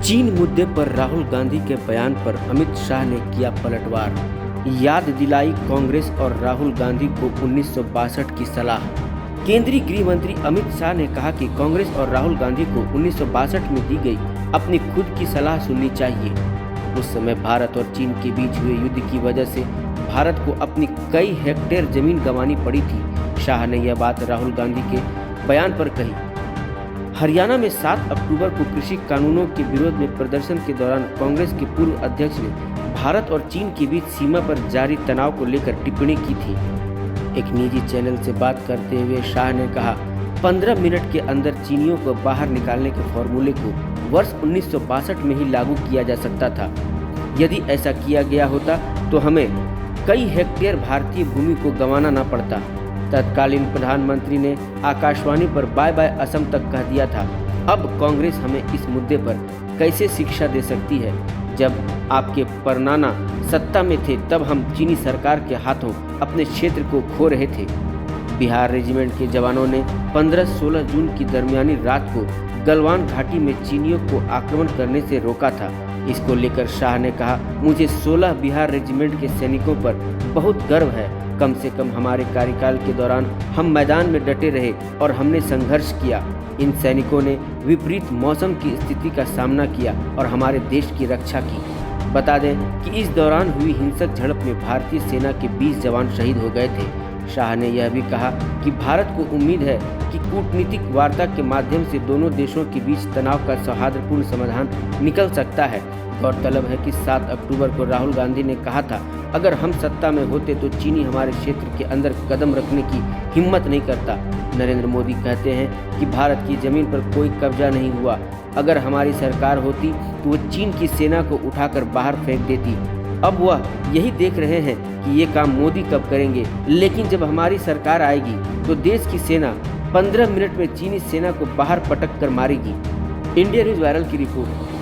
चीन मुद्दे पर राहुल गांधी के बयान पर अमित शाह ने किया पलटवार। याद दिलाई कांग्रेस और राहुल गांधी को 1962 की सलाह। केंद्रीय गृह मंत्री अमित शाह ने कहा कि कांग्रेस और राहुल गांधी को 1962 में दी गई अपनी खुद की सलाह सुननी चाहिए। उस समय भारत और चीन के बीच हुए युद्ध की वजह से भारत को अपनी कई हेक्टेयर जमीन गंवानी पड़ी थी। शाह ने यह बात राहुल गांधी के बयान पर कही। हरियाणा में 7 अक्टूबर को कृषि कानूनों के विरोध में प्रदर्शन के दौरान कांग्रेस के पूर्व अध्यक्ष ने भारत और चीन के बीच सीमा पर जारी तनाव को लेकर टिप्पणी की थी। एक निजी चैनल से बात करते हुए शाह ने कहा, 15 मिनट के अंदर चीनियों को बाहर निकालने के फॉर्मूले को वर्ष 1962 में ही लागू किया जा सकता था। यदि ऐसा किया गया होता तो हमें कई हेक्टेयर भारतीय भूमि को गंवाना न पड़ता। तत्कालीन प्रधानमंत्री ने आकाशवाणी पर बाय बाय असम तक कह दिया था। अब कांग्रेस हमें इस मुद्दे पर कैसे शिक्षा दे सकती है? जब आपके परनाना सत्ता में थे तब हम चीनी सरकार के हाथों अपने क्षेत्र को खो रहे थे। बिहार रेजिमेंट के जवानों ने 15-16 जून की दरमियानी रात को गलवान घाटी में चीनियों को आक्रमण करने से रोका था। इसको लेकर शाह ने कहा, मुझे 16 बिहार रेजिमेंट के सैनिकों पर बहुत गर्व है। कम से कम हमारे कार्यकाल के दौरान हम मैदान में डटे रहे और हमने संघर्ष किया। इन सैनिकों ने विपरीत मौसम की स्थिति का सामना किया और हमारे देश की रक्षा की। बता दें कि इस दौरान हुई हिंसक झड़प में भारतीय सेना के 20 जवान शहीद हो गए थे। शाह ने यह भी कहा कि भारत को उम्मीद है कि कूटनीतिक वार्ता के माध्यम से दोनों देशों के बीच तनाव का सौहार्दपूर्ण समाधान निकल सकता है। गौरतलब है कि 7 अक्टूबर को राहुल गांधी ने कहा था, अगर हम सत्ता में होते तो चीनी हमारे क्षेत्र के अंदर कदम रखने की हिम्मत नहीं करता। नरेंद्र मोदी कहते हैं कि भारत की जमीन पर कोई कब्जा नहीं हुआ। अगर हमारी सरकार होती तो वो चीन की सेना को उठाकर बाहर फेंक देती। अब वह यही देख रहे हैं कि ये काम मोदी कब करेंगे, लेकिन जब हमारी सरकार आएगी तो देश की सेना 15 मिनट में चीनी सेना को बाहर पटक कर मारेगी। इंडिया न्यूज़ वायरल की रिपोर्ट।